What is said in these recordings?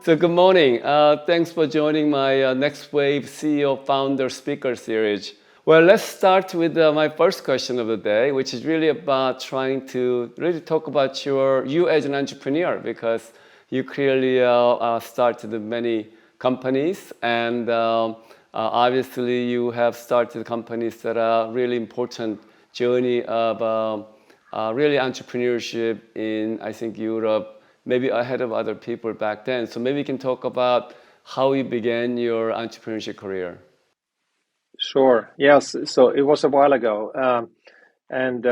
So good morning. Thanks for joining my Next Wave CEO Founder Speaker Series. Well, let's start with my first question of the day, which is really about trying to really talk about you as an entrepreneur, because you clearly started many companies, and obviously you have started companies that are really important journey of really entrepreneurship in, I think, Europe, maybe ahead of other people back then. So maybe you can talk about how you began your entrepreneurship career. Sure. Yes. So it was a while ago, and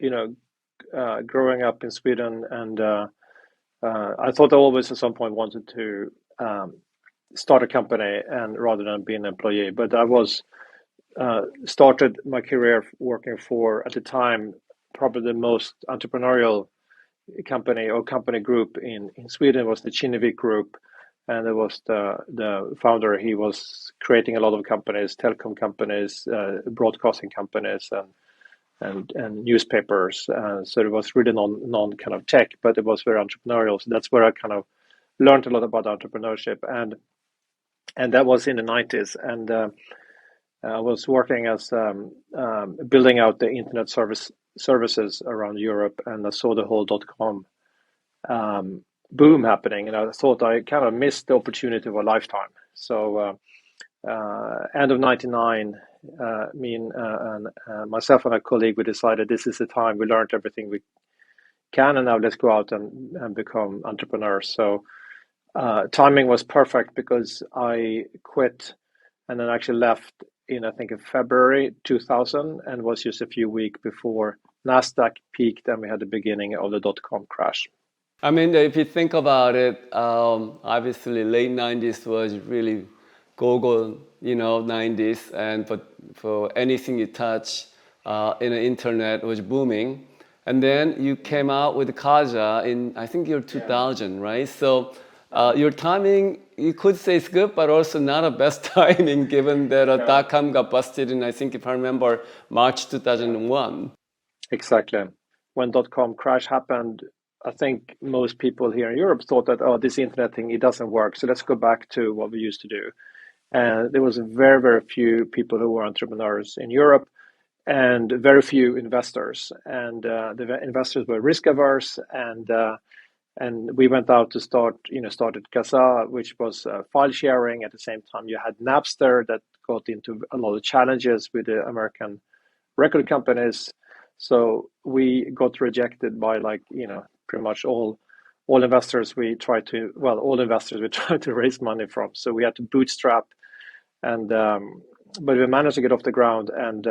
you know, growing up in Sweden, and I thought I always at some point wanted to start a company, and rather than be an employee. But I was started my career working for, at the time, probably the most entrepreneurial company or company group in Sweden was the Kinnevik Group, and there was the founder. He was creating a lot of companies, telecom companies, broadcasting companies, and newspapers. So it was really non kind of tech, but it was very entrepreneurial. So that's where I kind of learned a lot about entrepreneurship, and that was in the 90s. And I was working as building out the internet services around Europe, and I saw the whole .com boom happening, and I thought I kind of missed the opportunity of a lifetime. So end of 99, me and myself and a colleague, we decided this is the time. We learned everything we can, and now let's go out and become entrepreneurs. So timing was perfect, because I quit and then actually left in, I think, in February 2000, and was just a few weeks before NASDAQ peaked and we had the beginning of the .com crash. I mean, if you think about it, obviously late 90s was really go-go, 90s, and for anything you touch in the internet was booming. And then you came out with Kazaa in, I think, year 2000, right? So your timing, you could say it's good, but also not a best timing, given that .com got busted in, I think, if I remember, March 2001. Exactly. When .com crash happened, I think most people here in Europe thought that, oh, this internet thing, it doesn't work. So let's go back to what we used to do. And there was very, very few people who were entrepreneurs in Europe, and very few investors. And the investors were risk averse, and we went out to started Kazaa, which was file sharing. At the same time, you had Napster that got into a lot of challenges with the American record companies. So we got rejected by pretty much all investors we tried to raise money from. So we had to bootstrap, and but we managed to get off the ground and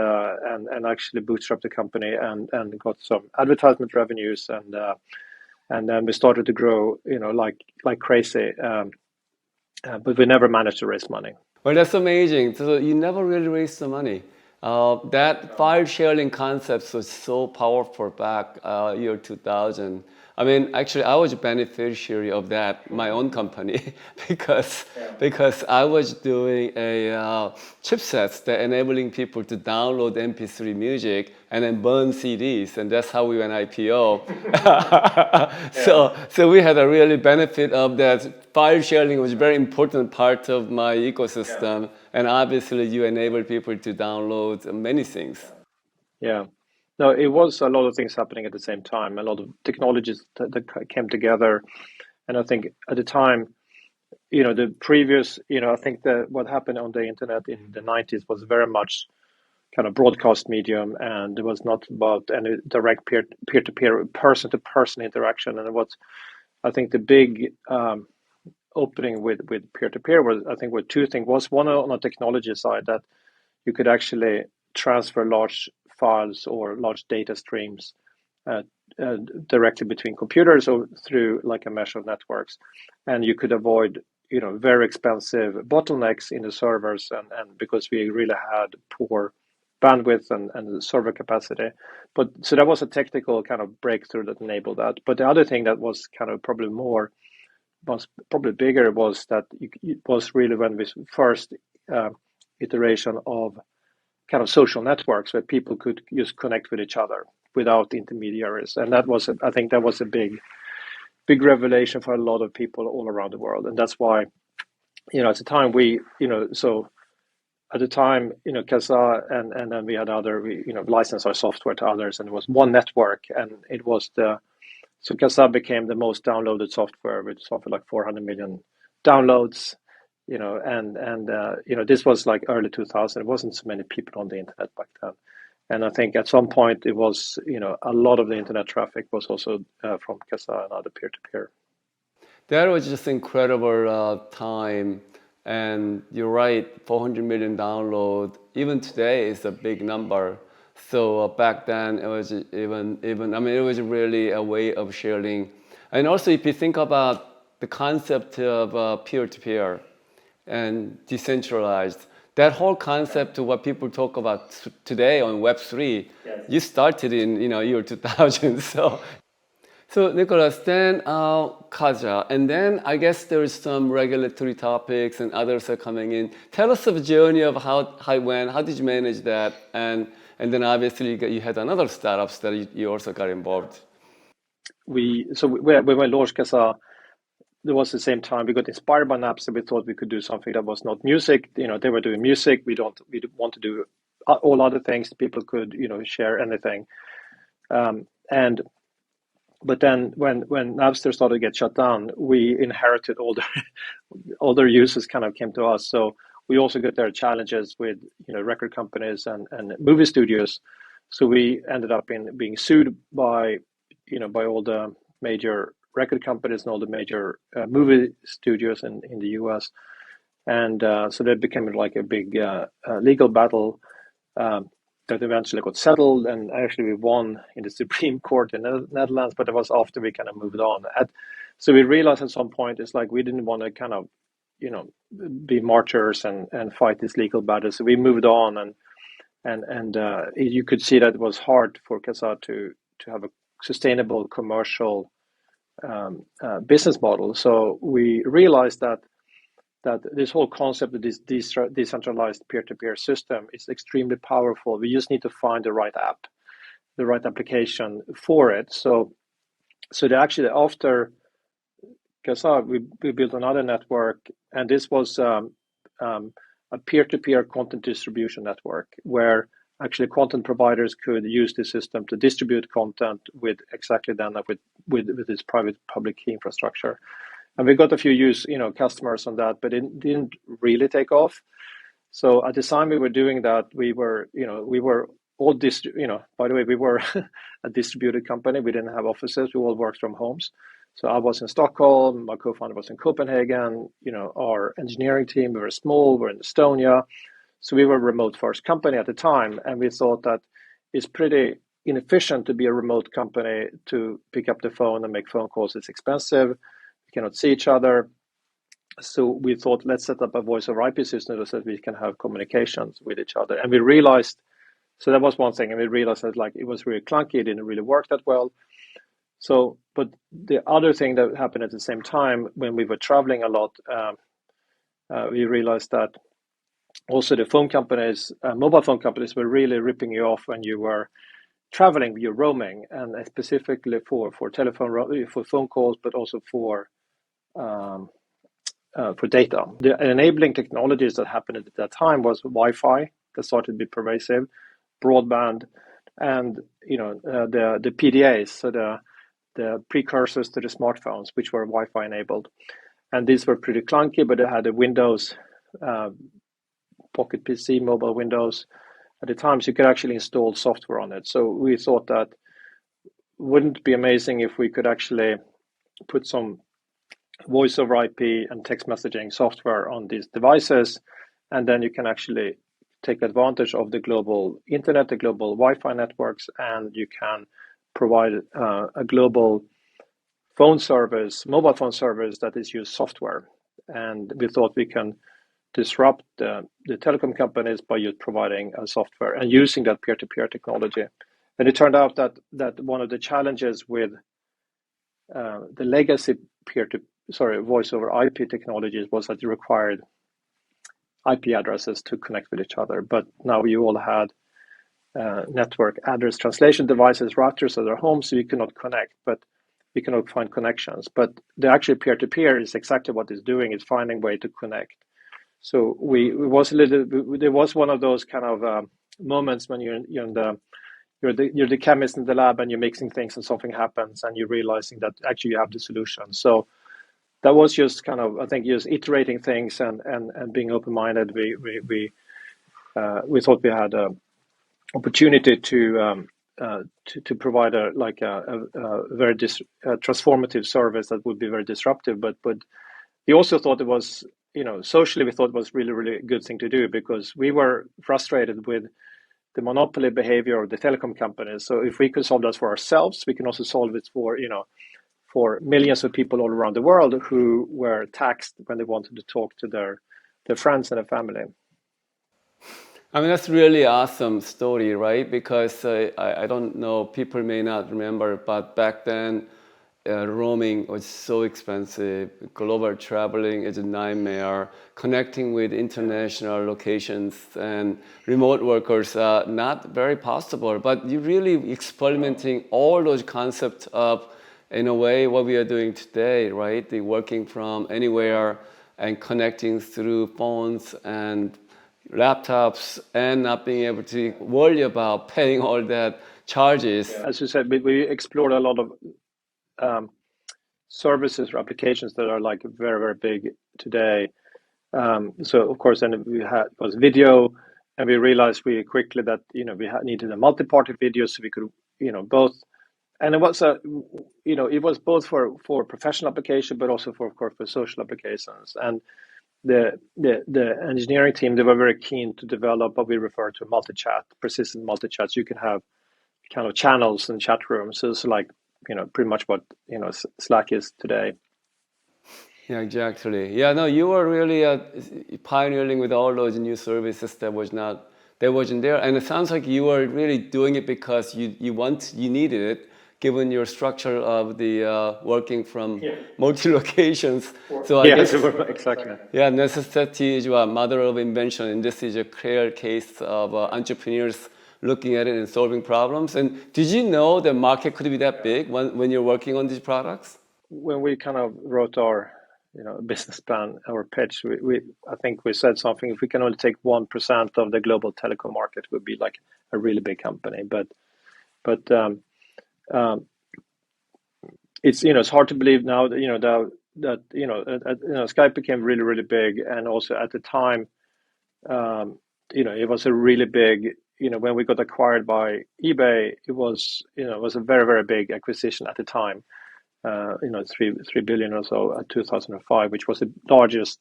actually bootstrap the company and got some advertisement revenues, and then we started to grow like crazy, but we never managed to raise money. Well, that's amazing. So you never really raised the money. That file sharing concept was so powerful back year 2000. I mean, actually, I was a beneficiary of that, my own company, because I was doing a chipsets that enabling people to download MP3 music and then burn CDs, and that's how we went IPO. So we had a really benefit of that. File sharing was a very important part of my ecosystem, and obviously you enable people to download many things. Yeah. No, it was a lot of things happening at the same time, a lot of technologies that came together. And I think at the time, the previous, I think that what happened on the internet in the 90s was very much kind of broadcast medium, and it was not about any direct peer-to-peer, person-to-person interaction. And what I think the big opening with peer-to-peer was, I think, were two things. Was one on the technology side, that you could actually transfer large files or large data streams directly between computers or through like a mesh of networks, and you could avoid very expensive bottlenecks in the servers, and because we really had poor bandwidth and server capacity. But so that was a technical kind of breakthrough that enabled that. But the other thing that was kind of probably bigger was that it was really when we first iteration of kind of social networks where people could just connect with each other without intermediaries, and I think that was a big big revelation for a lot of people all around the world. And that's why, at the time at the time, Kazaa and then we had we licensed our software to others, and it was one network, and it was so Kazaa became the most downloaded software with something like 400 million downloads, this was like early 2000. It wasn't so many people on the internet back then. And I think at some point it was, a lot of the internet traffic was also from Kazaa and other peer-to-peer. That was just incredible time. And you're right, 400 million download. Even today is a big number. So back then it was it was really a way of sharing. And also if you think about the concept of peer-to-peer and decentralized, that whole concept of what people talk about today on Web3, yes, you started in year 2000. So Niklas, then Kazaa, and then I guess there's some regulatory topics and others are coming in. Tell us of the journey of how it went. How did you manage that? And then obviously you had another startups that you also got involved. When we launched Kazaa, there was the same time we got inspired by Napster. We thought we could do something that was not music. They were doing music. We want to do all other things. People could share anything. But then when Napster started to get shut down, we inherited all their users kind of came to us. So we also got their challenges with record companies and movie studios. So we ended up being sued by all the major record companies and all the major movie studios in the US. And so that became like a big legal battle that eventually got settled, and actually we won in the Supreme Court in the Netherlands, but it was after we kind of moved on. So we realized at some point it's like we didn't want to kind of, be martyrs and fight this legal battle. So we moved on, and you could see that it was hard for Kazaa to have a sustainable commercial business model. So we realized that this whole concept of this decentralized peer-to-peer system is extremely powerful. We just need to find the right app, the right application for it. So actually after Kazaa, we built another network, and this was a peer-to-peer content distribution network where actually content providers could use the system to distribute content with exactly with this private public key infrastructure. And we got a few customers on that, but it didn't really take off. So at the time we were doing that, we were all by the way, we were a distributed company. We didn't have offices. We all worked from homes. So I was in Stockholm, my co-founder was in Copenhagen, our engineering team, we were small, we're in Estonia. So we were a remote first company at the time. And we thought that it's pretty inefficient to be a remote company, to pick up the phone and make phone calls. It's expensive. Cannot see each other. So we thought, let's set up a voice over IP system so that we can have communications with each other. And we realized, so that was one thing, and we realized that it was really clunky, it didn't really work that well. So, but the other thing that happened at the same time, when we were traveling a lot, we realized that also the phone companies, mobile phone companies, were really ripping you off when you were traveling, you're roaming, and specifically for phone calls, but also for data. The enabling technologies that happened at that time was Wi-Fi that started to be pervasive, broadband, and the PDAs, so the precursors to the smartphones, which were Wi-Fi enabled, and these were pretty clunky, but they had a Windows Pocket PC, mobile Windows at the time, so you could actually install software on it. So we thought that wouldn't it be amazing if we could actually put some voice over IP and text messaging software on these devices, and then you can actually take advantage of the global internet, the global Wi-Fi networks, and you can provide a global phone service, mobile phone service that is used software. And we thought we can disrupt the telecom companies by just providing a software and using that peer-to-peer technology. And it turned out that one of the challenges with the legacy voice over IP technologies was that you required IP addresses to connect with each other. But now you all had network address translation devices, routers at their homes, so you cannot connect. But we cannot find connections. But the actual peer-to-peer is exactly what it's doing. It's finding a way to connect. So there was one of those kind of moments when you're the chemist in the lab and you're mixing things and something happens and you're realizing that actually you have the solution. So that was just kind of, I think, just iterating things and being open-minded. We thought we had an opportunity to provide a very transformative service that would be very disruptive. But we also thought it was, socially, we thought it was really, really a good thing to do, because we were frustrated with the monopoly behavior of the telecom companies. So if we could solve that for ourselves, we can also solve it for millions of people all around the world who were taxed when they wanted to talk to their friends and their family. I mean, that's really awesome story, right? Because I don't know, people may not remember, but back then, roaming was so expensive. Global traveling is a nightmare. Connecting with international locations and remote workers are not very possible. But you're really experimenting all those concepts of, in a way, what we are doing today, right? The working from anywhere and connecting through phones and laptops and not being able to worry about paying all that charges. As you said, we explored a lot of services or applications that are like very, very big today. So of course, then was video, and we realized really quickly that needed a multi-party video, so we could both, and it was both for professional application, but also for, of course, for social applications. And the engineering team, they were very keen to develop what we refer to multi-chat, persistent multi-chats. You can have kind of channels and chat rooms. So it's like pretty much what Slack is today. Yeah, exactly. Yeah, no, you were really pioneering with all those new services that wasn't there, and it sounds like you were really doing it because you needed it, given your structure of the working from multi locations. So I guess exactly. Yeah, necessity is a mother of invention, and this is a clear case of entrepreneurs looking at it and solving problems. And did you know the market could be that big when you're working on these products? When we kind of wrote our business plan, our pitch, I think we said something, if we can only take 1% of the global telecom market, would be like a really big company. But it's hard to believe now that Skype became really, really big, and also at the time, it was a really big, when we got acquired by eBay, it was a very, very big acquisition at the time. 3 billion or so at 2005, which was the largest,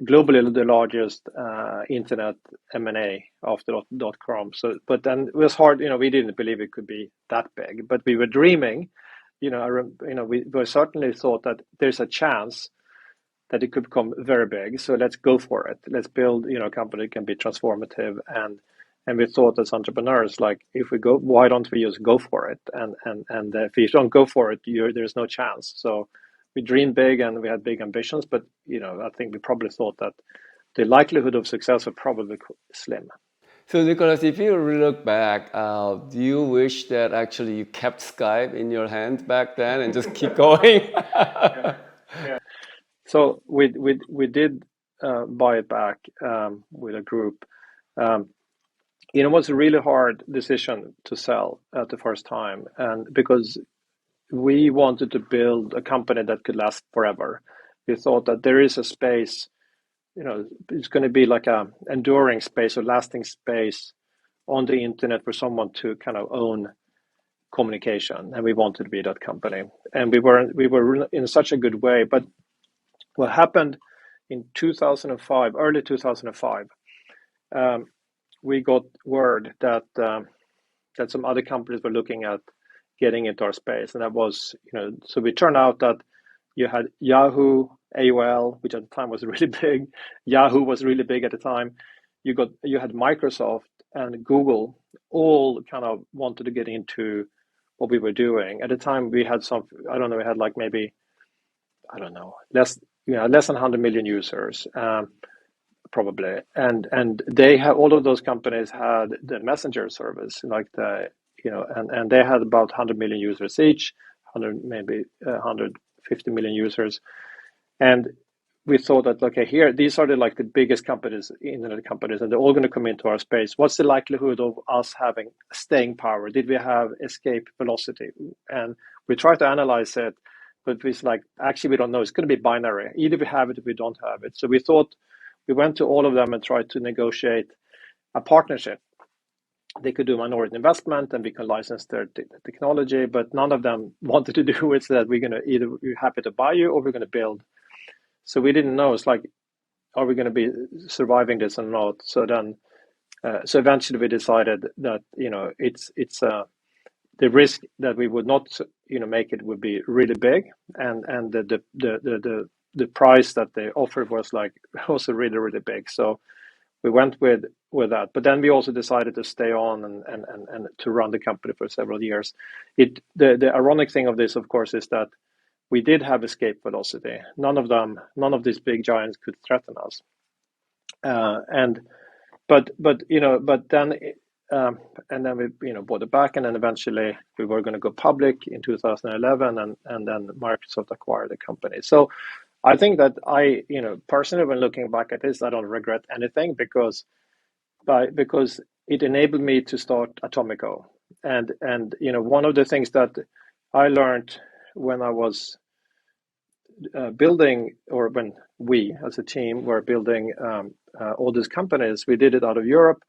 globally the largest internet M&A after .com. So, but then it was hard. We didn't believe it could be that big, but we were dreaming. We certainly thought that there's a chance that it could become very big. So let's go for it. Let's build a company that can be transformative. And we thought as entrepreneurs, like, if we go, why don't we just go for it? And if you don't go for it, there's no chance. So we dreamed big and we had big ambitions, but I think we probably thought that the likelihood of success was probably slim. So Nicholas, if you look back, do you wish that actually you kept Skype in your hand back then and just keep going? Yeah. So we did buy it back with a group. It was a really hard decision to sell at the first time, and because we wanted to build a company that could last forever. We thought that there is a space, it's going to be like a enduring space or lasting space on the internet for someone to kind of own communication, and we wanted to be that company. And we were in such a good way. But what happened in 2005, early 2005, we got word that some other companies were looking at getting into our space, and that was, so we turned out that you had Yahoo, AOL, which at the time was really big. Yahoo was really big at the time. You had Microsoft and Google, all kind of wanted to get into what we were doing. At the time, we had we had like maybe, less than 100 million users. Probably, and they have, all of those companies had the messenger service, like and they had about 100 million users each, maybe 150 million users. And we thought that, okay, here, these are the biggest companies, internet companies, and they're all going to come into our space. What's the likelihood of us having staying power? Did we have escape velocity? And we tried to analyze it, but it's like, actually, we don't know. It's going to be binary. Either we have it or we don't have it. So we thought, we went to all of them and tried to negotiate a partnership. They could do minority investment and we can license their technology, but none of them wanted to do it, so that we're going to either, we're happy to buy you or we're going to build. So we didn't know. It's like, are we going to be surviving this or not? So then, so eventually we decided that it's the risk that we would not make it would be really big, and the price that they offered was also really really big. So we went with that. But then we also decided to stay on and to run the company for several years. The ironic thing of this, of course, is that we did have escape velocity. None of these big giants could threaten us. But then we bought it back, and then eventually we were going to go public in 2011, and then Microsoft acquired the company. So I think that personally, when looking back at this, I don't regret anything because it enabled me to start Atomico. And one of the things that I learned when I was building, or when we as a team were building all these companies, we did it out of Europe.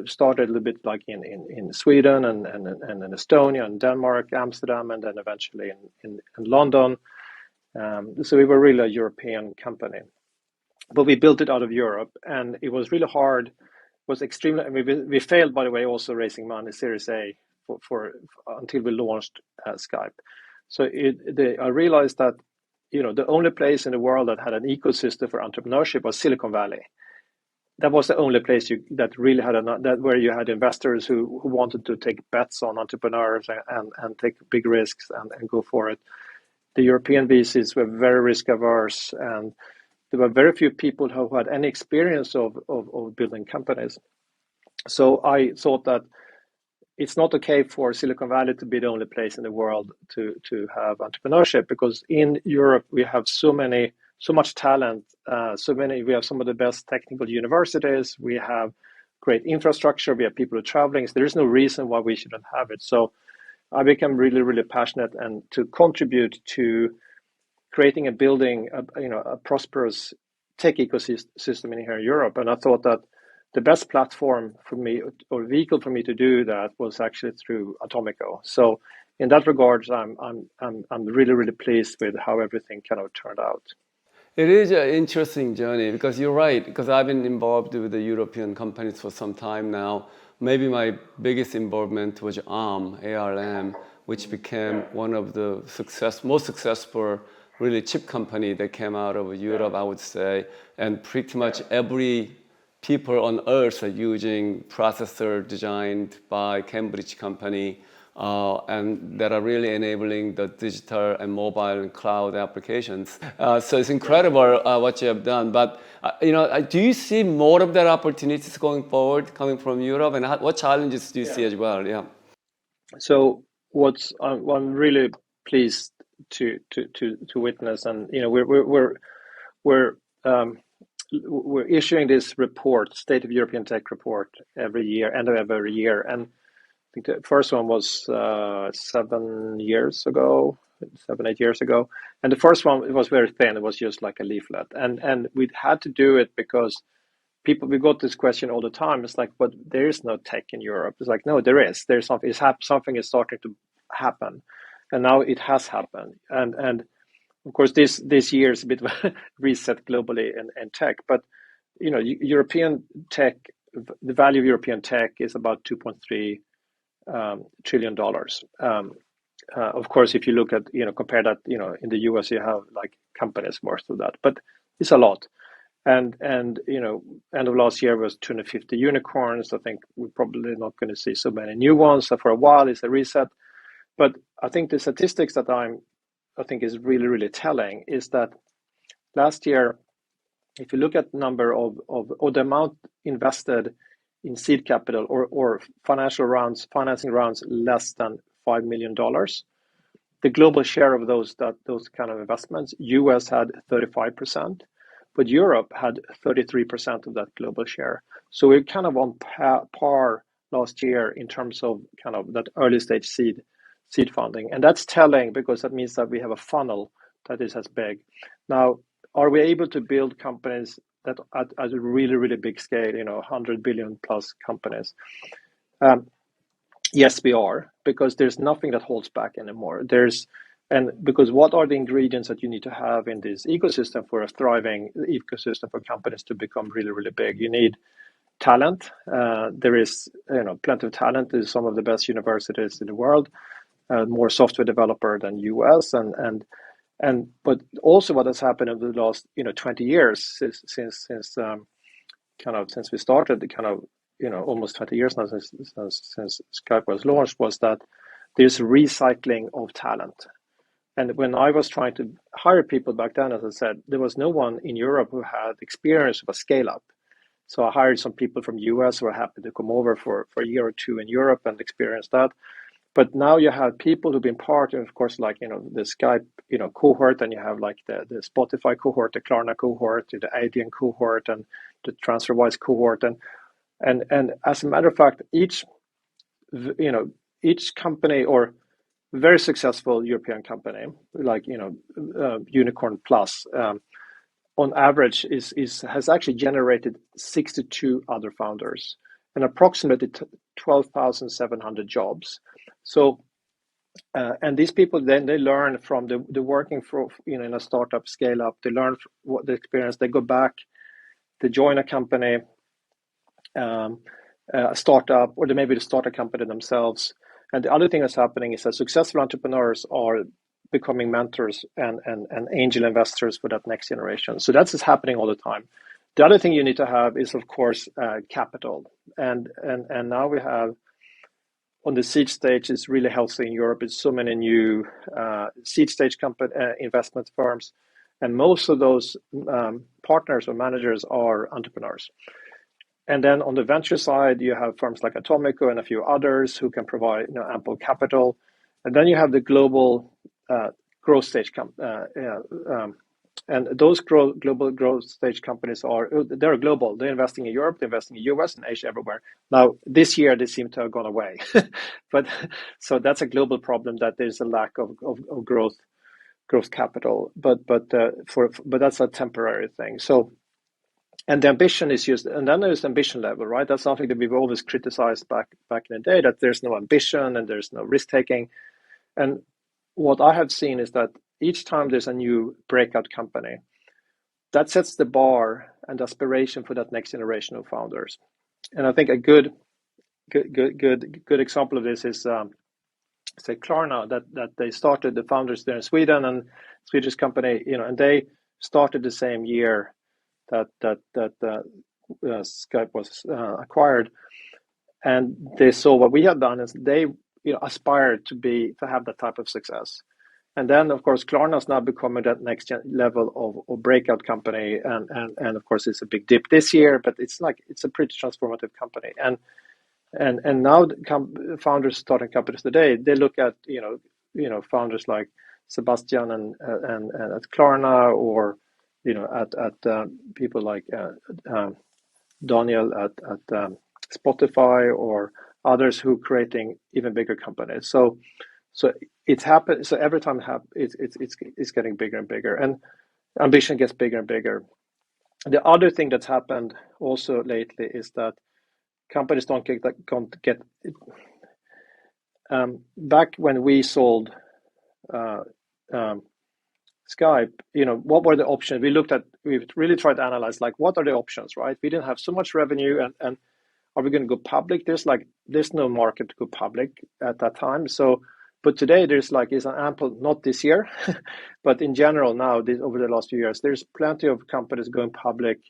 Started a little bit like in Sweden and in Estonia and Denmark, Amsterdam, and then eventually in London. So we were really a European company, but we built it out of Europe, and it was really hard. Was extremely. I mean, we failed, by the way, also raising money, Series A, for until we launched Skype. So I realized that the only place in the world that had an ecosystem for entrepreneurship was Silicon Valley. That was the only place that really had where you had investors who wanted to take bets on entrepreneurs and take big risks and go for it. The European VCs were very risk averse, and there were very few people who had any experience of building companies. So I thought that it's not okay for Silicon Valley to be the only place in the world to have entrepreneurship, because in Europe we have so much talent, we have some of the best technical universities, we have great infrastructure, we have people who are traveling. So there is no reason why we shouldn't have it. So I became really, really passionate and to contribute to creating and building a prosperous tech ecosystem in here in Europe. And I thought that the best platform for me, or vehicle for me to do that, was actually through Atomico. So in that regard, I'm really, really pleased with how everything kind of turned out. It is an interesting journey, because you're right, because I've been involved with the European companies for some time now. Maybe my biggest involvement was ARM, which became one of the most successful really chip company that came out of Europe, I would say. And pretty much every people on earth are using processor designed by Cambridge company, and that are really enabling the digital and mobile and cloud applications. So it's incredible what you have done. But do you see more of that opportunities going forward coming from Europe, and what challenges do you see as well? Yeah. So I'm really pleased to witness, and we're issuing this report, State of European Tech report, every year, end of every year. And I think the first one was 7 years ago, 7-8 years ago. And the first one, it was very thin. It was just like a leaflet. And we had to do it because we got this question all the time. It's like, but there is no tech in Europe. It's like, no, there is. There's something. Something is starting to happen, and now it has happened. And of course, this year is a bit of a reset globally in tech. But European tech, the value of European tech is about $2.3 trillion. Of course, if you look at compare that, in the US you have like companies worth of that, but it's a lot. And end of last year was 250 unicorns. I think we're probably not going to see so many new ones. So for a while, it's a reset. But I think the statistics that I think is really, really telling is that last year, if you look at number of the amount invested in seed capital or financing rounds less than $5 million, the global share of those kind of investments, US had 35%, but Europe had 33% of that global share. So we're kind of on par last year in terms of kind of that early stage seed funding, and that's telling because that means that we have a funnel that is as big. Now, are we able to build companies that at a really, really big scale, 100 billion plus companies? Yes, we are, because there's nothing that holds back anymore. And because what are the ingredients that you need to have in this ecosystem for a thriving ecosystem for companies to become really, really big? You need talent. There is, plenty of talent. There's some of the best universities in the world, more software developer than US, but also what has happened in the last 20 years since we started almost 20 years now since Skype was launched, was that there's recycling of talent. And when I was trying to hire people back then, as I said, there was no one in Europe who had experience of a scale up. So I hired some people from US who were happy to come over for a year or two in Europe and experience that. But now you have people who've been part of course, like, the Skype, cohort, and you have like the Spotify cohort, the Klarna cohort, the Adyen cohort, and the TransferWise cohort. And as a matter of fact, each company or very successful European company, like, Unicorn Plus, on average has actually generated 62 other founders and approximately 12,700 jobs. So, and these people then they learn from the working for in a startup scale up. They learn what the experience. They go back, they join a company, a startup, or maybe they start a company themselves. And the other thing that's happening is that successful entrepreneurs are becoming mentors and angel investors for that next generation. So that's just happening all the time. The other thing you need to have is, of course, capital. And now we have, on the seed stage, it's really healthy in Europe. It's so many new seed stage investment firms. And most of those partners or managers are entrepreneurs. And then on the venture side, you have firms like Atomico and a few others who can provide ample capital. And then you have the global growth stage and those global growth stage companies they're global. They're investing in Europe, they're investing in US and Asia, everywhere. Now, this year they seem to have gone away. But so that's a global problem, that there's a lack of growth capital. But that's a temporary thing. So, and the ambition is just, and then there's the ambition level, right? That's something that we've always criticized back in the day, that there's no ambition and there's no risk taking. And what I have seen is that each time there's a new breakout company, that sets the bar and aspiration for that next generation of founders. And I think a good example of this is say Klarna, that they started, the founders there in Sweden, and Swedish company, and they started the same year that Skype was acquired, and they saw what we had done, is they aspired to have that type of success. And then, of course, Klarna is now becoming that next level of breakout company, and of course, it's a big dip this year, but it's a pretty transformative company. And now founders starting companies today, they look at founders like Sebastian and at Klarna, or at people like Daniel at Spotify, or others who are creating even bigger companies. So it's happened. So every time it's getting bigger and bigger, and ambition gets bigger and bigger. The other thing that's happened also lately is that companies don't get back when we sold Skype, what were the options? We really tried to analyze, like, what are the options, right? We didn't have so much revenue, and are we going to go public? There's no market to go public at that time. So, but today is an ample, not this year, but in general now, over the last few years, there's plenty of companies going public,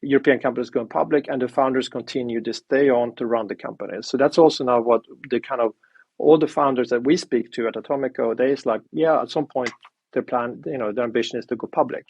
European companies going public, and the founders continue to stay on to run the companies. So that's also now what all the founders that we speak to at Atomico, at some point their plan, their ambition is to go public.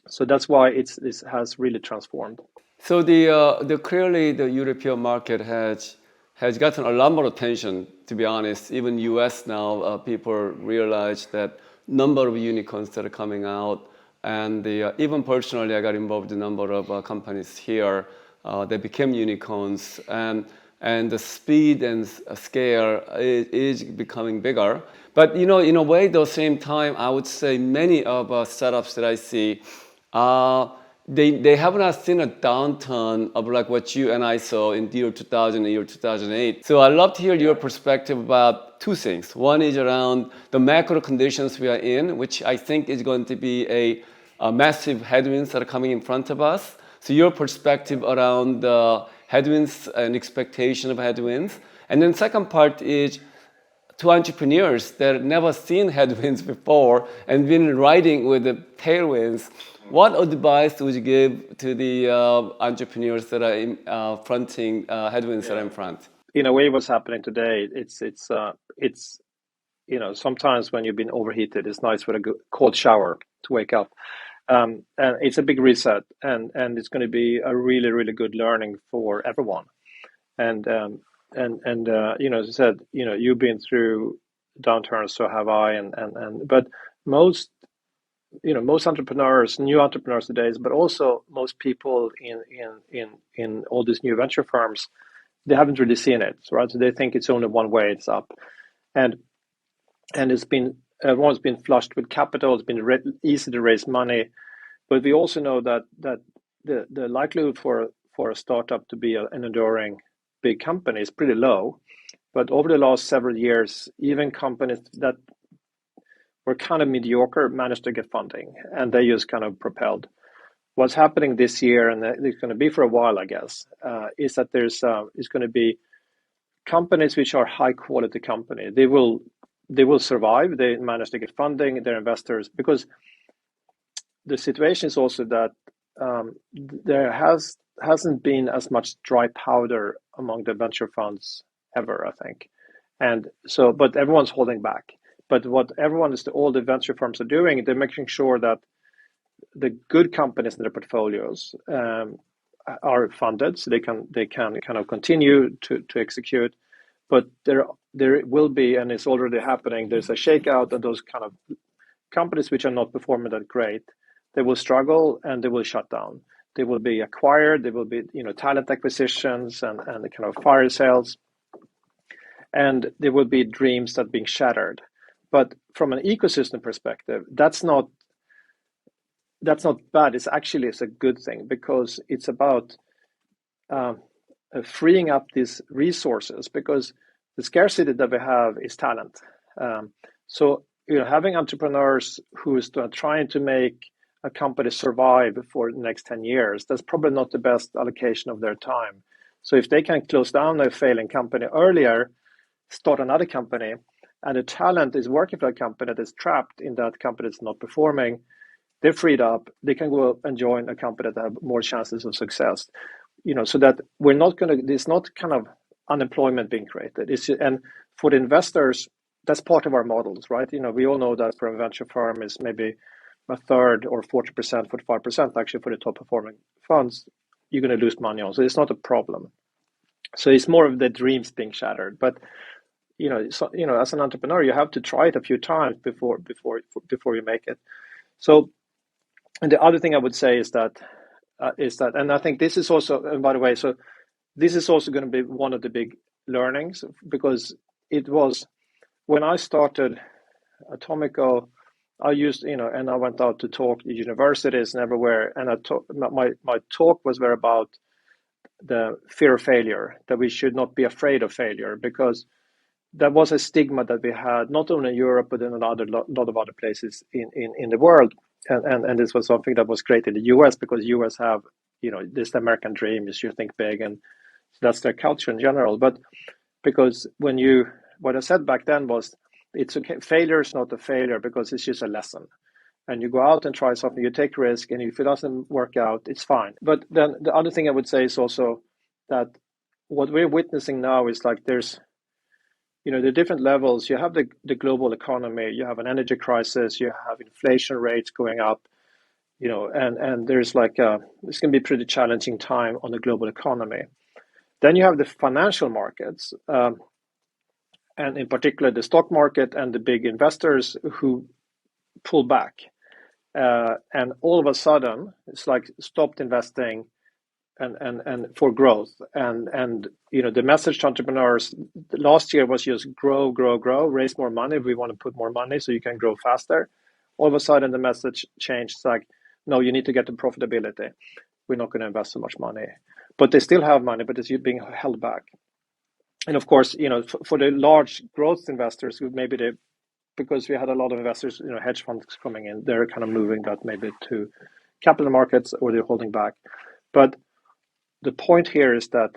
So that's why this has really transformed. So clearly the European market has has gotten a lot more attention, to be honest. Even US now, people realize that number of unicorns that are coming out. And even personally, I got involved in a number of companies here that became unicorns. And the speed and scale is becoming bigger. But in a way, at the same time, I would say many of startups that I see, they have not seen a downturn of like what you and I saw in the year 2000 and year 2008. So I'd love to hear your perspective about two things. One is around the macro conditions we are in, which I think is going to be a massive headwinds that are coming in front of us. So your perspective around the headwinds and expectation of headwinds. And then second part is to entrepreneurs that never seen headwinds before and been riding with the tailwinds. What advice would you give to the entrepreneurs that are fronting headwinds that are in front? In a way, what's happening today, it's sometimes when you've been overheated, it's nice with a cold shower to wake up. And it's a big reset, and it's going to be a really, really good learning for everyone. And as I said, you've been through downturns, so have I. But most entrepreneurs, new entrepreneurs today, but also most people in all these new venture firms, they haven't really seen it, right? So they think it's only one way, it's up, and everyone's been flushed with capital. It's been easy to raise money, but we also know that the likelihood for a startup to be an enduring big company is pretty low. But over the last several years, even companies that were kind of mediocre managed to get funding, and they just kind of propelled. What's happening this year, and it's going to be for a while, I guess, is that there's going to be companies which are high quality company. They will survive. They manage to get funding. Their investors, because the situation is also that there hasn't been as much dry powder among the venture funds ever, I think, and so but everyone's holding back. But what all the venture firms are doing, they're making sure that the good companies in their portfolios are funded, so they can kind of continue to execute. But there will be, and it's already happening, there's a shakeout of those kind of companies which are not performing that great. They will struggle and they will shut down. They will be acquired. There will be talent acquisitions and the kind of fire sales, and there will be dreams that are being shattered. But from an ecosystem perspective, that's not bad. It's a good thing, because it's about freeing up these resources, because the scarcity that we have is talent. So having entrepreneurs who is trying to make a company survive for the next 10 years, that's probably not the best allocation of their time. So if they can close down a failing company earlier, start another company, and the talent is working for a company that is trapped in that company that's not performing, they're freed up. They can go and join a company that have more chances of success. So that there's not kind of unemployment being created. And for the investors, that's part of our models, right? We all know that for a venture firm is maybe a third or 40%, 45% actually for the top performing funds, you're going to lose money on. So it's not a problem. So it's more of the dreams being shattered. But as an entrepreneur, you have to try it a few times before you make it. So, and the other thing I would say is that, and I think this is also, and by the way, so this is also going to be one of the big learnings, because it was when I started Atomico, I used, and I went out to talk to universities and everywhere, and my talk was very about the fear of failure, that we should not be afraid of failure, because that was a stigma that we had not only in Europe but in a lot of other places in the world, and this was something that was great in the US, because US have this American dream is you think big, and that's their culture in general. But because what I said back then was, it's okay, failure is not a failure, because it's just a lesson, and you go out and try something, you take risk, and if it doesn't work out, it's fine. But then the other thing I would say is also that what we're witnessing now is like there's the different levels. You have the global economy, you have an energy crisis, you have inflation rates going up, and there's it's going to be a pretty challenging time on the global economy. Then you have the financial markets, and in particular the stock market and the big investors who pull back. And all of a sudden, it's like stopped investing and for growth. And the message to entrepreneurs last year was just grow, raise more money. We want to put more money so you can grow faster. All of a sudden, the message changed. It's like, no, you need to get to profitability. We're not going to invest so much money. But they still have money, but it's being held back. And of course, for the large growth investors, maybe because we had a lot of investors, hedge funds coming in, they're kind of moving that maybe to capital markets or they're holding back. But the point here is that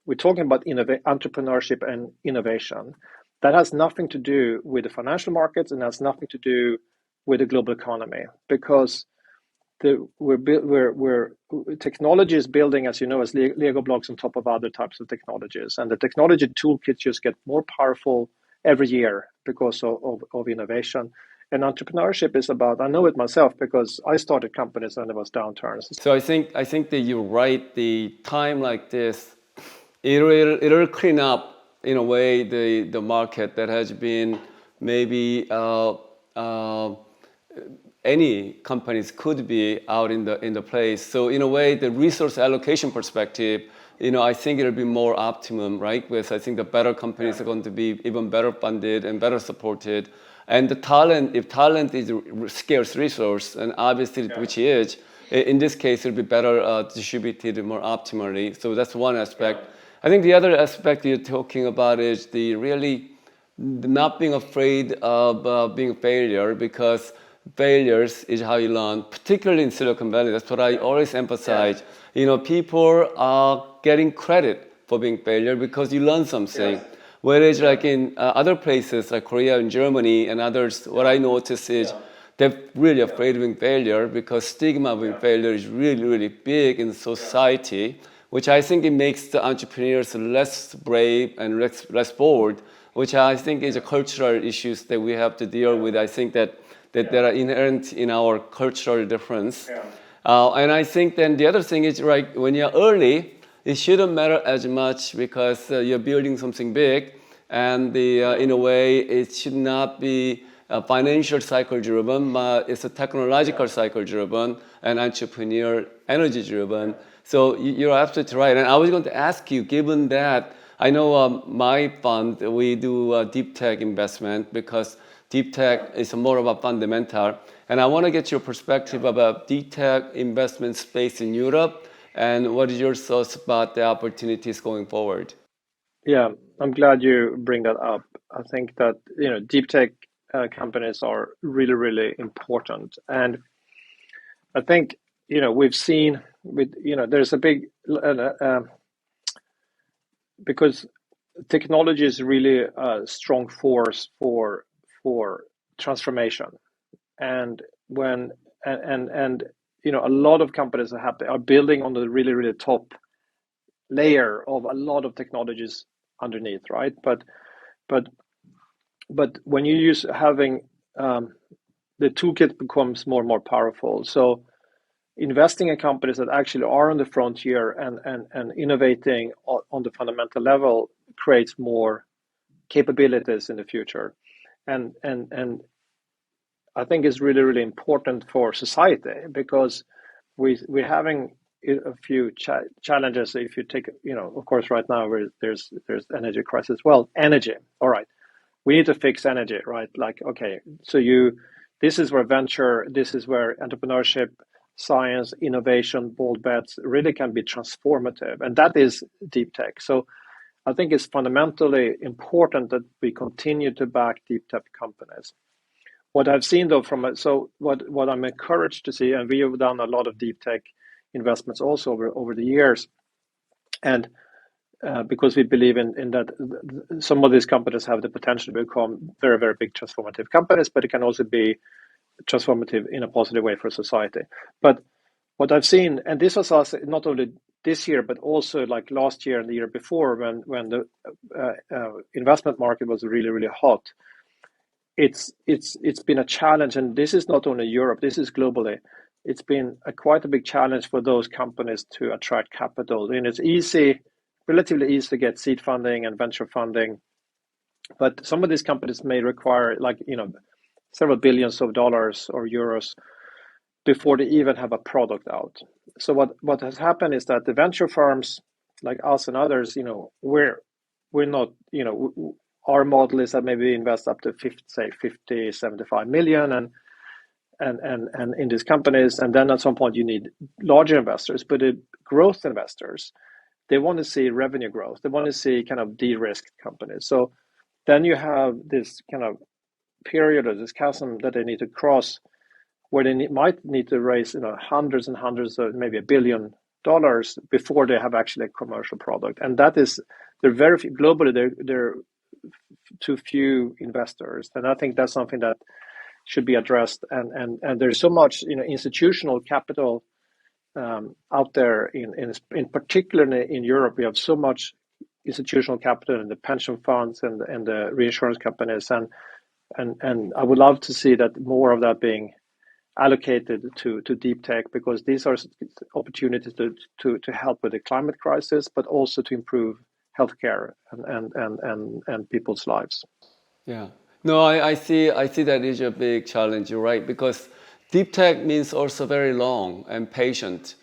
we're talking about entrepreneurship and innovation. That has nothing to do with the financial markets and has nothing to do with the global economy, because technology is building, as you know, as Lego blocks on top of other types of technologies, and the technology toolkits just get more powerful every year because of innovation. And entrepreneurship is about, I know it myself because I started companies when there was downturns. So I think that you're right. The time like this, it'll clean up in a way the market that has been maybe any companies could be out in the place. So in a way, the resource allocation perspective, I think it'll be more optimum, right? Because I think the better companies are going to be even better funded and better supported. And the talent, if talent is a scarce resource, and obviously which is, in this case, it'll be better distributed more optimally. So that's one aspect. I think the other aspect you're talking about is the not being afraid of being a failure, because failures is how you learn, particularly in Silicon Valley. That's what I always emphasize. People are getting credit for being failure because you learn something. Whereas like in other places like Korea and Germany and others, what I notice is they're really afraid of being failure because stigma of being failure is really, really big in society, which I think it makes the entrepreneurs less brave and less bold, which I think is a cultural issues that we have to deal with. I think that are inherent in our cultural difference. And I think then the other thing is, right, when you're early, it shouldn't matter as much because you're building something big, and in a way, it should not be a financial cycle driven, but it's a technological cycle driven and entrepreneur energy driven. So you're absolutely right. And I was going to ask you, given that I know my fund, we do deep tech investment because deep tech is more about fundamental. And I want to get your perspective about deep tech investment space in Europe, and what is your thoughts about the opportunities going forward? Yeah, I'm glad you bring that up. I think that deep tech companies are really, really important, and I think we've seen with there's a big because technology is really a strong force for transformation, and a lot of companies are building on the really, really top layer of a lot of technologies underneath, right? But when you use having the toolkit becomes more and more powerful. So investing in companies that actually are on the frontier and innovating on the fundamental level creates more capabilities in the future, and I think it's really, really important for society because we're having a few challenges. If you take, of course, right now there's energy crisis. Well, energy, all right. We need to fix energy, right? Like, okay, so this is where venture, this is where entrepreneurship, science, innovation, bold bets really can be transformative, and that is deep tech. So I think it's fundamentally important that we continue to back deep tech companies. What I've seen though what I'm encouraged to see, and we have done a lot of deep tech investments also over the years, and because we believe in that some of these companies have the potential to become very, very big transformative companies, but it can also be transformative in a positive way for society. But what I've seen, and this was us not only this year, but also like last year and the year before when the investment market was really, really hot, it's been a challenge, and this is not only Europe, this is globally. it's been quite a big challenge for those companies to attract capital. And it's relatively easy to get seed funding and venture funding, but some of these companies may require several billions of dollars or euros before they even have a product out. So what has happened is that the venture firms like us and others, we're not, our model is that maybe we invest up to 50, 75 million and in these companies, and then at some point you need larger investors. But the growth investors, they want to see revenue growth. They want to see kind of de-risked companies. So then you have this kind of period or this chasm that they need to cross, where they might need to raise hundreds and hundreds of maybe $1 billion before they have actually a commercial product. And that is, they're very few, globally they're too few investors, and I think that's something that should be addressed. And there's so much institutional capital out there in particular in Europe. We have so much institutional capital in the pension funds and the reinsurance companies, and I would love to see that more of that being allocated to deep tech, because these are opportunities to help with the climate crisis, but also to improve healthcare and people's lives. Yeah. No, I see that is a big challenge. You're right, because deep tech means also very long and patient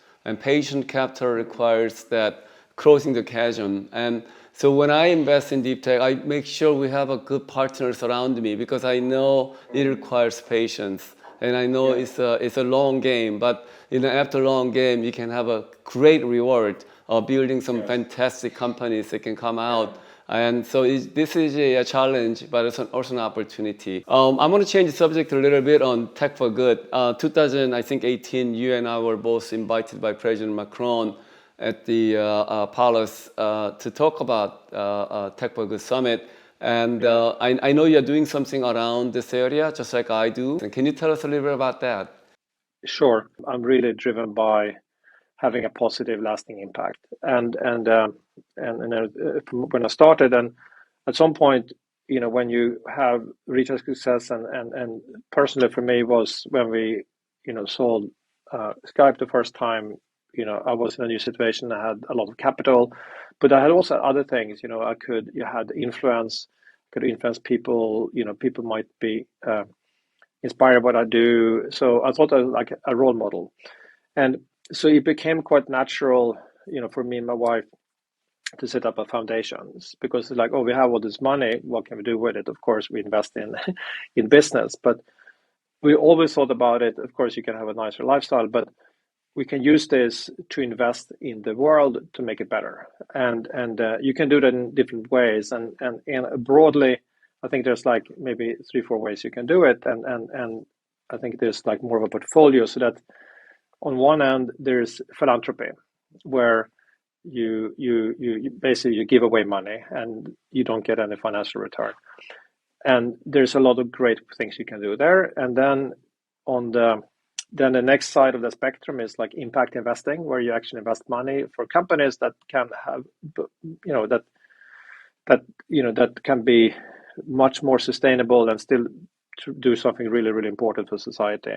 capital requires that crossing the chasm. And so when I invest in deep tech, I make sure we have a good partners around me, because I know it requires patience, and I know it's a long game. But after a long game, you can have a great reward of building some fantastic companies that can come out. And so this is a challenge, but it's also an opportunity. I'm going to change the subject a little bit on tech for good. 2018, you and I were both invited by President Macron at the palace to talk about Tech for Good Summit. And I know you're doing something around this area, just like I do. And can you tell us a little bit about that? Sure. I'm really driven by having a positive, lasting impact. And when I started, and at some point, when you have reached a success, and personally for me was when we, sold Skype the first time. I was in a new situation. I had a lot of capital, but I had also other things. You had influence, could influence people. People might be inspired by what I do. So I thought I was like a role model, and so it became quite natural, for me and my wife to set up a foundations, because it's like, oh, we have all this money. What can we do with it? Of course, we invest in business, but we always thought about it. Of course, you can have a nicer lifestyle, but we can use this to invest in the world to make it better. And you can do that in different ways. And broadly, I think there's like maybe 3-4 ways you can do it. And I think there's like more of a portfolio, so that on one end, there's philanthropy, where you basically you give away money and you don't get any financial return. And there's a lot of great things you can do there. And then then the next side of the spectrum is like impact investing, where you actually invest money for companies that can have, that can be much more sustainable and still do something really, really important for society.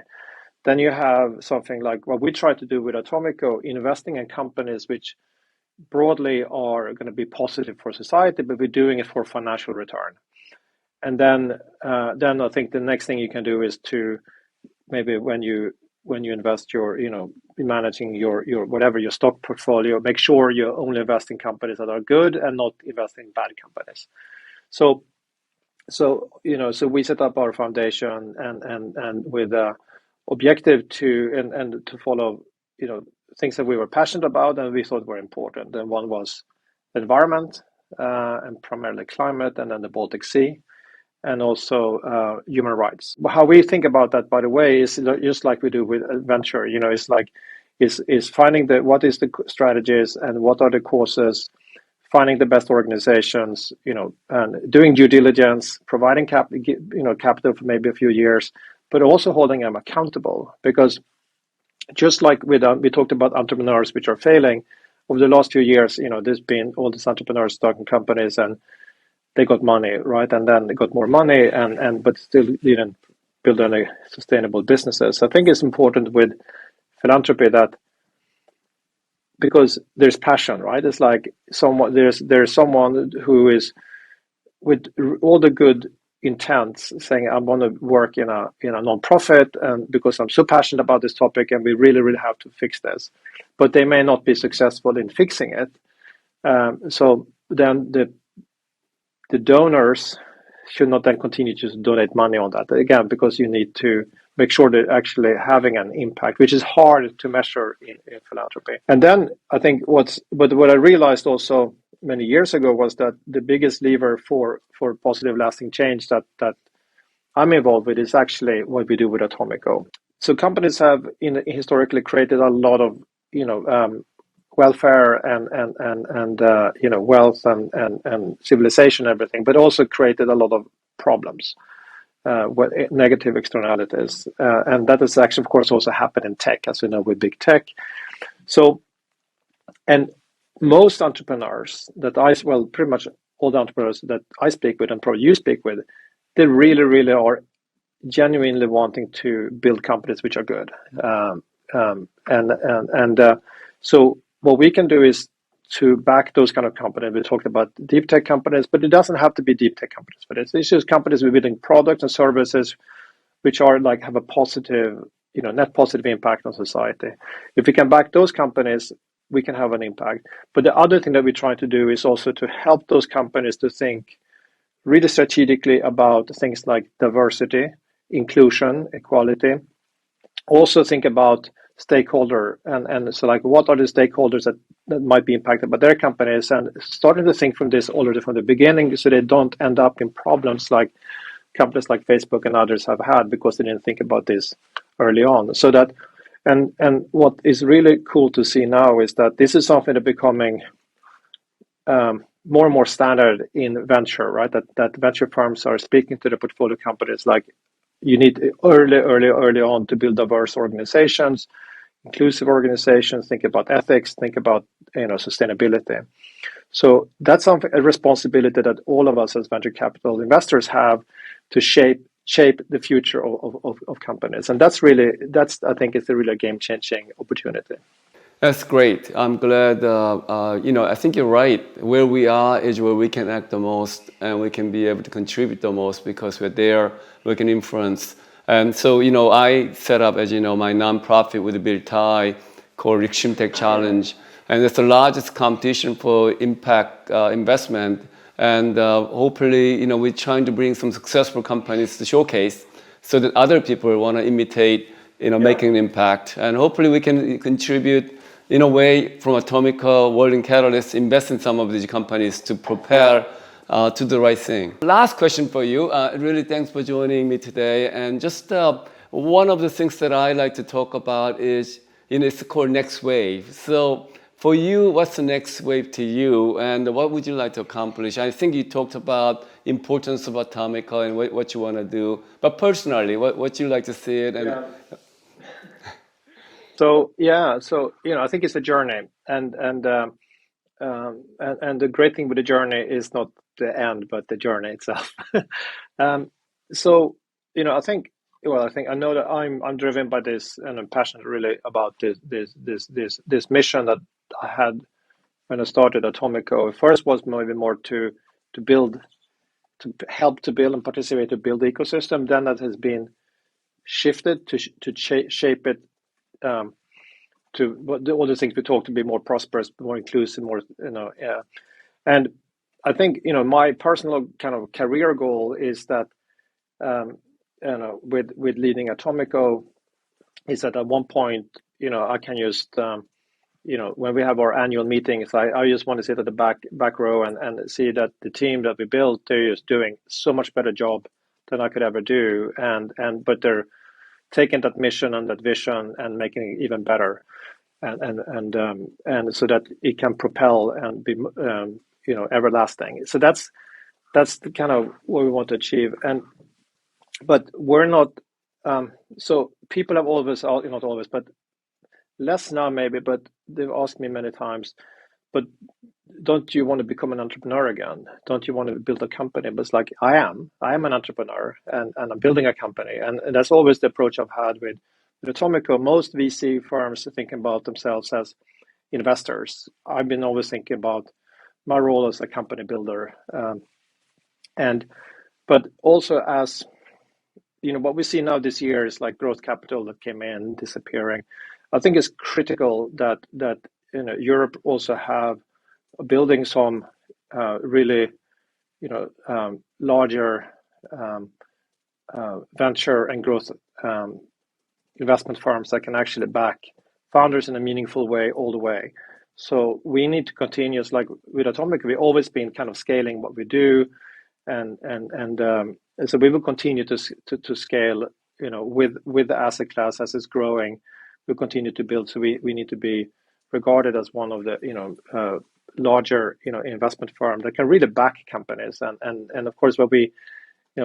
Then you have something like what we try to do with Atomico, investing in companies which broadly are going to be positive for society, but we're doing it for financial return. And then I think the next thing you can do is to maybe when you invest your, managing your whatever your stock portfolio, make sure you only invest in companies that are good and not invest in bad companies. So we set up our foundation and with objective to follow things that we were passionate about and we thought were important. And one was environment and primarily climate, and then the Baltic Sea, and also human rights. How we think about that, by the way, is just like we do with venture. It's like is finding what is the strategies and what are the causes, finding the best organizations, and doing due diligence, providing capital for maybe a few years, but also holding them accountable. Because just like we talked about entrepreneurs which are failing over the last few years, there's been all these entrepreneurs starting companies and they got money, right? And then they got more money but still didn't build any sustainable businesses. I think it's important with philanthropy that because there's passion, right? It's like there's someone who is with all the good intents saying I want to work in a non-profit and because I'm so passionate about this topic and we really have to fix this, but they may not be successful in fixing it. So then the donors should not then continue to donate money on that again because you need to make sure they're actually having an impact, which is hard to measure in philanthropy. And then I think what I realized also many years ago was that the biggest lever for positive lasting change that I'm involved with is actually what we do with Atomico. So companies have historically created a lot of welfare and wealth and civilization and everything, but also created a lot of problems. Negative externalities, and that has actually, of course, also happened in tech, as we know, with big tech. So, and most entrepreneurs pretty much all the entrepreneurs that I speak with, and probably you speak with, they really are genuinely wanting to build companies which are good. So, what we can do is to back those kind of companies. We talked about deep tech companies, but it doesn't have to be deep tech companies. But it's just companies with building products and services which are like have a positive, net positive impact on society. If we can back those companies, we can have an impact. But the other thing that we try to do is also to help those companies to think really strategically about things like diversity, inclusion, equality. Also think about stakeholder and so like what are the stakeholders that might be impacted by their companies, and starting to think from this already from the beginning so they don't end up in problems like companies like Facebook and others have had because they didn't think about this early on. So that and what is really cool to see now is that this is something that becoming more and more standard in venture, right? That venture firms are speaking to the portfolio companies like you need early on to build diverse organizations, inclusive organizations, think about ethics, think about sustainability. So that's a responsibility that all of us as venture capital investors have to shape the future of companies. And that's I think it's a really game-changing opportunity. That's great. I'm glad, I think you're right. Where we are is where we can act the most and we can be able to contribute the most because we're there, we can influence. And so, I set up, as you know, my nonprofit with Bill Tai called Extreme Tech Challenge. And it's the largest competition for impact investment. And hopefully, we're trying to bring some successful companies to showcase so that other people want to imitate, making an impact. And hopefully we can contribute in a way from Atomico Walden Catalyst, invest in some of these companies to prepare to the right thing. Last question for you. Really thanks for joining me today. And just one of the things that I like to talk about is, it's called next wave. So for you, what's the next wave to you, and what would you like to accomplish? I think you talked about importance of Atomico and what you want to do, but personally, what you like to see it and. Yeah. So I think it's a journey, and the great thing with the journey is not the end, but the journey itself. I know that I'm driven by this, and I'm passionate really about this mission that I had when I started Atomico. First was maybe more to build, to help to build and participate to build the ecosystem. Then that has been shifted to shape it. To all the things we talk to be more prosperous, more inclusive, more and I think my personal kind of career goal is that with leading Atomico is that at one point I can just when we have our annual meetings, I just want to sit at the back row and see that the team that we built, they're just doing so much better job than I could ever do, but they're taking that mission and that vision and making it even better. And so that it can propel and be everlasting. So that's the kind of what we want to achieve. But we're not. So people have always, not always, but less now maybe. But they've asked me many times. But don't you want to become an entrepreneur again? Don't you want to build a company? But it's like I am an entrepreneur and I'm building a company, and that's always the approach I've had with With Atomico, most VC firms are thinking about themselves as investors. I've been always thinking about my role as a company builder, but also as what we see now this year is like growth capital that came in disappearing. I think it's critical that Europe also have building some really larger venture and growth investment firms that can actually back founders in a meaningful way all the way. So we need to continue, like with Atomic, we've always been kind of scaling what we do, and so we will continue to scale, with the asset class as it's growing. We'll continue to build. So we need to be regarded as one of the larger investment firm that can really back companies, and of course what we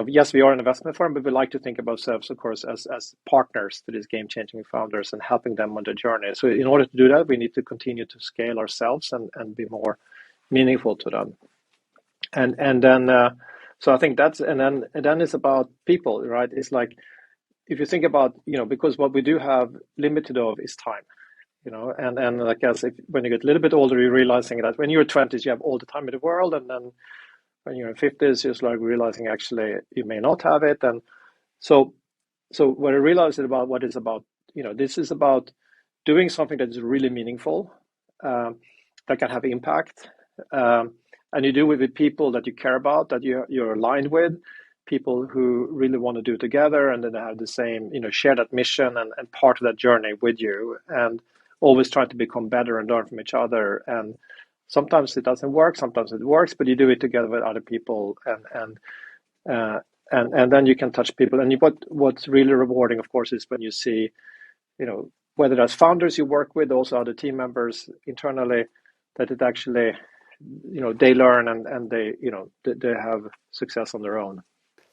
yes, we are an investment firm, but we like to think of ourselves, of course, as partners to these game-changing founders and helping them on their journey. So in order to do that, we need to continue to scale ourselves and be more meaningful to them. And then so I think then it's about people, right? It's like if you think about because what we do have limited of is time, and I guess when you get a little bit older, you're realizing that when you're 20s, you have all the time in the world, and then when you're in 50s, you're like realizing actually you may not have it. And so what I realized about what it's about, this is about doing something that is really meaningful, that can have impact, and you do it with people that you care about, that you're aligned with, people who really want to do it together, and then they have the same, share that mission and part of that journey with you, and always trying to become better and learn from each other. And sometimes it doesn't work, sometimes it works, but you do it together with other people, and then you can touch people. And what's really rewarding, of course, is when you see, whether that's founders you work with, also other team members internally, that it actually, they learn and they have success on their own.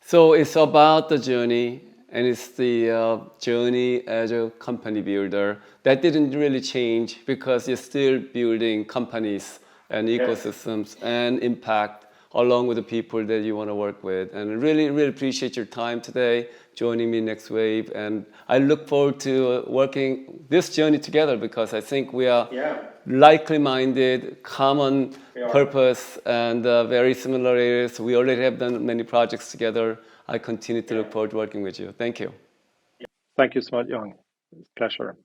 So it's about the journey, and it's the journey as a company builder that didn't really change because you're still building companies and ecosystems and impact along with the people that you want to work with. And really, really appreciate your time today, joining me Next Wave. And I look forward to working this journey together because I think we are likely minded, common purpose, and very similar areas. We already have done many projects together. I continue to look forward to working with you. Thank you. Thank you so much, Young. Pleasure.